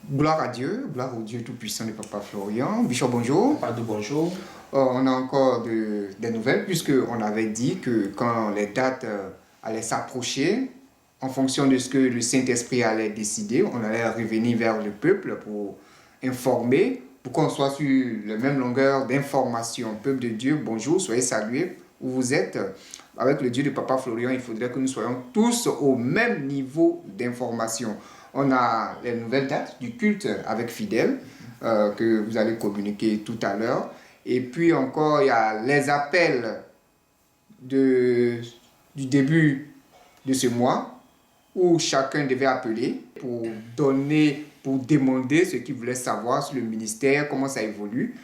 Gloire à Dieu, gloire au Dieu Tout-Puissant de Papa Florian. Bishop, bonjour. Papa de bonjour. On a encore des nouvelles, puisqu'on avait dit que quand les dates allaient s'approcher, en fonction de ce que le Saint-Esprit allait décider, on allait revenir vers le peuple pour informer, pour qu'on soit sur la même longueur d'information. Peuple de Dieu, bonjour, soyez salués où vous êtes. Avec le Dieu de Papa Florian, il faudrait que nous soyons tous au même niveau d'information. On a les nouvelles dates du culte avec Fidèle que vous allez communiquer tout à l'heure. Et puis encore, il y a les appels du début de ce mois où chacun devait appeler pour demander ce qu'il voulait savoir sur le ministère, comment ça évolue.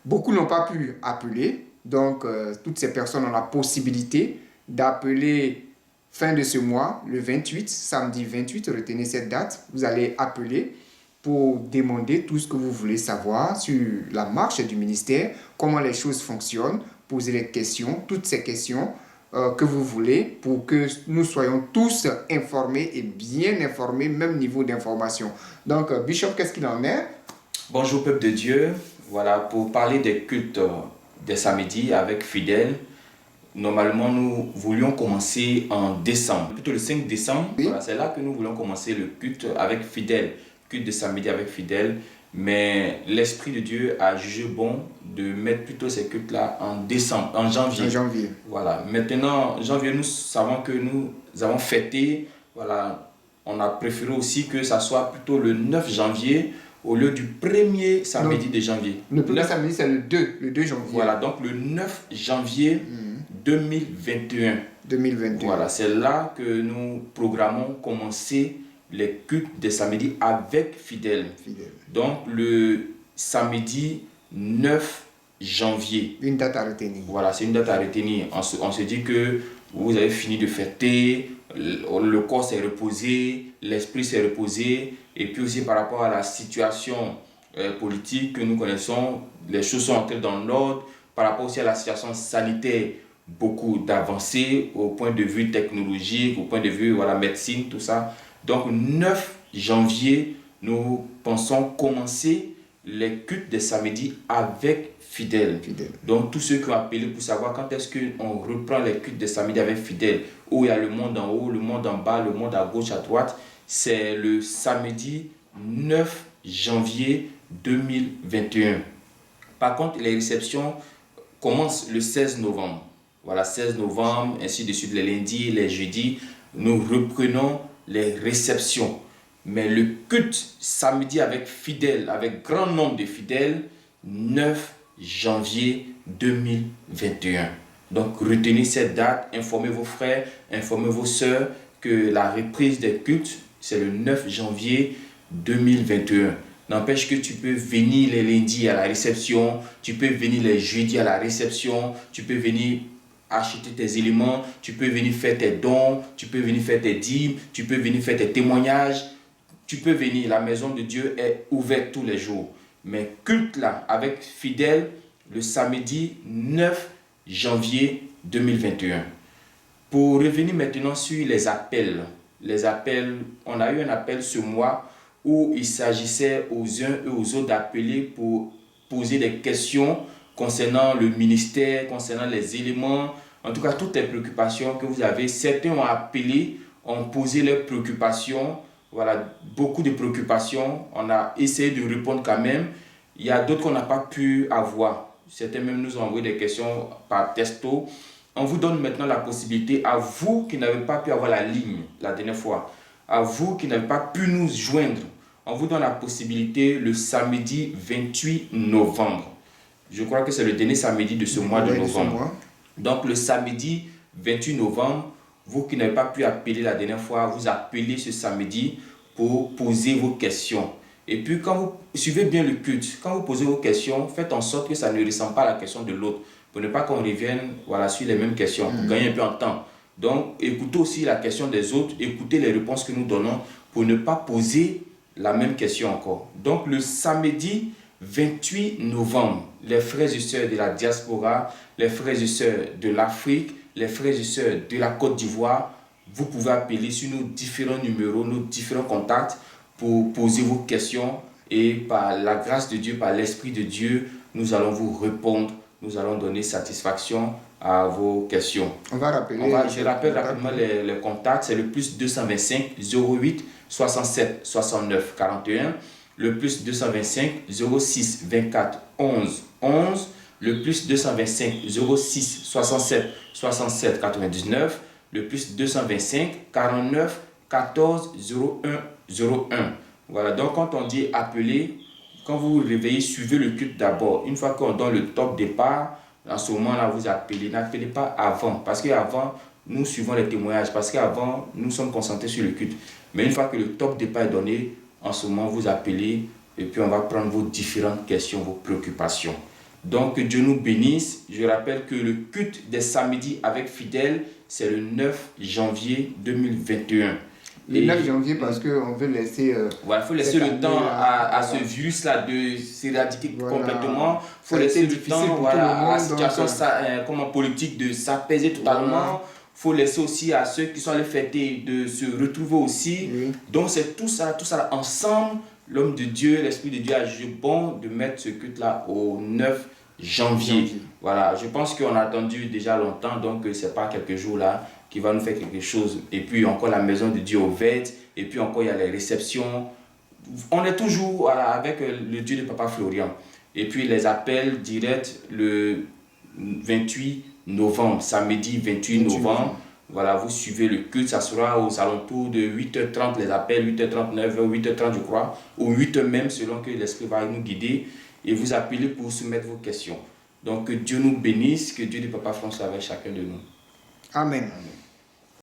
Beaucoup n'ont pas pu appeler, donc toutes ces personnes ont la possibilité d'appeler fin de ce mois, le 28, samedi 28, retenez cette date, vous allez appeler pour demander tout ce que vous voulez savoir sur la marche du ministère, comment les choses fonctionnent, poser les questions, toutes ces questions que vous voulez pour que nous soyons tous informés et bien informés, même niveau d'information. Donc, Bishop, qu'est-ce qu'il en est? Bonjour peuple de Dieu. Voilà, pour parler des cultes des samedis avec Fidèle, normalement nous voulions commencer en décembre, plutôt le 5 décembre. Oui. Voilà, c'est là que nous voulons commencer le culte avec Fidèle, culte de samedi avec Fidèle. Mais l'Esprit de Dieu a jugé bon de mettre plutôt ces cultes-là en décembre, en janvier. En janvier. Voilà. Maintenant, janvier, nous savons que nous avons fêté. Voilà. On a préféré aussi que ça soit plutôt le 9 janvier au lieu du premier samedi de janvier. Le premier samedi, c'est le 2 janvier. Voilà, donc le 9 janvier 2021. 2021. Voilà, c'est là que nous programmons commencer les cultes des samedis avec Fidèle. Donc le samedi 9 janvier. Une date à retenir. Voilà, c'est une date à retenir. On se dit que vous avez fini de fêter, le corps s'est reposé, l'esprit s'est reposé, et puis aussi par rapport à la situation politique que nous connaissons, les choses sont entrées dans l'ordre, par rapport aussi à la situation sanitaire, beaucoup d'avancées au point de vue technologique, au point de vue voilà, médecine, tout ça. Donc 9 janvier, nous pensons commencer les cultes des samedis avec Fidèle. Donc tous ceux qui ont appelé pour savoir quand est-ce qu'on reprend les cultes des samedis avec Fidèle, où il y a le monde en haut, le monde en bas, le monde à gauche, à droite, c'est le samedi 9 janvier 2021. Par contre, les réceptions commencent le 16 novembre. Voilà, 16 novembre, ainsi de suite, les lundis, les jeudis, nous reprenons les réceptions. Mais le culte samedi avec Fidèle, avec grand nombre de fidèles, 9 janvier 2021. Donc retenez cette date, informez vos frères, informez vos sœurs que la reprise des cultes, c'est le 9 janvier 2021. N'empêche que tu peux venir les lundis à la réception, tu peux venir les jeudis à la réception, tu peux venir acheter tes éléments, tu peux venir faire tes dons, tu peux venir faire tes dîmes, tu peux venir faire tes témoignages. Tu peux venir, la maison de Dieu est ouverte tous les jours. Mais culte là, avec Fidèle, le samedi 9 janvier 2021. Pour revenir maintenant sur les appels. Les appels, on a eu un appel ce mois où il s'agissait aux uns et aux autres d'appeler pour poser des questions concernant le ministère, concernant les éléments, en tout cas toutes les préoccupations que vous avez. Certains ont appelé, ont posé leurs préoccupations. Voilà, beaucoup de préoccupations. On a essayé de répondre quand même. Il y a d'autres qu'on n'a pas pu avoir. Certains même nous ont envoyé des questions par texto. On vous donne maintenant la possibilité, à vous qui n'avez pas pu avoir la ligne la dernière fois, à vous qui n'avez pas pu nous joindre, on vous donne la possibilité le samedi 28 novembre. Je crois que c'est le dernier samedi de ce mois de novembre. Donc le samedi 28 novembre, vous qui n'avez pas pu appeler la dernière fois, vous appelez ce samedi pour poser vos questions. Et puis quand vous suivez bien le culte, quand vous posez vos questions, faites en sorte que ça ne ressemble pas à la question de l'autre, pour ne pas qu'on revienne voilà, sur les mêmes questions, pour gagner un peu en temps. Donc écoutez aussi la question des autres, écoutez les réponses que nous donnons pour ne pas poser la même question encore. Donc le samedi 28 novembre, les frères et sœurs de la diaspora, les frères et sœurs de l'Afrique, les frères et sœurs de la Côte d'Ivoire, vous pouvez appeler sur nos différents numéros, nos différents contacts pour poser vos questions et par la grâce de Dieu, par l'Esprit de Dieu, nous allons vous répondre, nous allons donner satisfaction à vos questions. On va rappeler. Je rappelle rapidement les contacts, c'est le plus 225 08 67 69 41, le plus 225 06 24 11 11, le plus 225 06 67 67 99, le plus 225 49 14 01 01. Voilà, donc quand on dit appeler, quand vous vous réveillez, suivez le culte d'abord. Une fois qu'on donne le top départ, en ce moment-là, vous appelez. N'appelez pas avant, parce qu'avant, nous suivons les témoignages, parce qu'avant, nous sommes concentrés sur le culte. Mais une fois que le top départ est donné, en ce moment, vous appelez, et puis on va prendre vos différentes questions, vos préoccupations. Donc, que Dieu nous bénisse. Je rappelle que le culte des samedis avec fidèles, c'est le 9 janvier 2021. Le 9 janvier, parce qu'on veut laisser... voilà, il faut laisser le temps à ce virus-là de s'éradiquer complètement. Il faut laisser le temps à la situation politique de s'apaiser totalement. Il faut laisser aussi à ceux qui sont allés fêter de se retrouver aussi. Oui. Donc c'est tout ça ensemble. L'homme de Dieu, l'Esprit de Dieu a jugé bon de mettre ce culte-là au 9 janvier. Voilà, je pense qu'on a attendu déjà longtemps, donc ce n'est pas quelques jours là qui va nous faire quelque chose. Et puis encore la maison de Dieu ouverte, et puis encore il y a les réceptions. On est toujours avec le Dieu de Papa Florian. Et puis les appels directs le 28 novembre, samedi 28 novembre. Voilà, vous suivez le culte, ça sera aux alentours de 8h30 les appels, 8h39, 8h30 je crois, ou 8h même selon que l'Esprit va nous guider. Et vous appelez pour soumettre vos questions. Donc que Dieu nous bénisse, que Dieu de Papa Florian soit avec chacun de nous. Amen. Amen.